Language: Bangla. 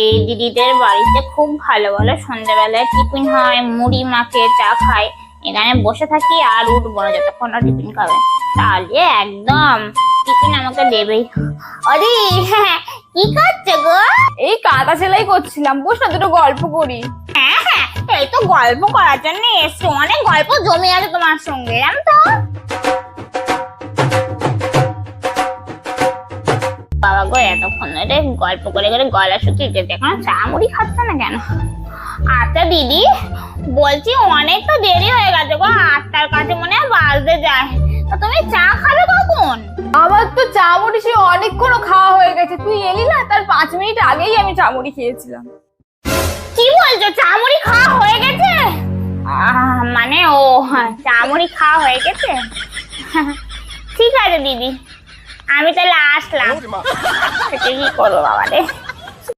এই দিদিদের বাড়িতে খুব ভালো ভালো সন্ধ্যাবেলায় টিফিন হয়, মুড়ি মাখে, চা খায়। এখানে বসে থাকি আর উঠবো না যতক্ষণ না টিফিন খাবে। তাহলে একদম টিফিন আমাকে দেবেই। আরে হ্যাঁ, কি করছো গো? এই কাঁথা সেলাই করছিলাম, বস না দুটো গল্প করি। হ্যাঁ হ্যাঁ, এই তো গল্প করার জন্য এসছো, অনেক গল্প জমে আছে তোমার সঙ্গে, জানো তো। বাবা গো, এতক্ষণ ধরে গল্প করে করে গলা শুকিয়ে গেছে, এখন চা মুড়ি খাচ্ছে না কেন? আচ্ছা দিদি, বলছি অনেক তো দেরি হয়ে গেছে গো, 8টার কাছে মনে হয় বাজতে যায়। তো তুমি চা খাবে কখন? আমার তো চা মুড়ি সে অনেকক্ষণ খাওয়া হয়ে গেছে, তুই এলি না তার 5 মিনিট আগেই আমি চা মুড়ি খেয়েছিলাম। কি বলছো, চা মুড়ি খাওয়া হয়ে গেছে? মানে ও হ্যাঁ, চা মুড়ি খাওয়া হয়ে গেছে। ঠিক আছে দিদি, আমি তাহলে আসলাম। কি করবো বাবা রে।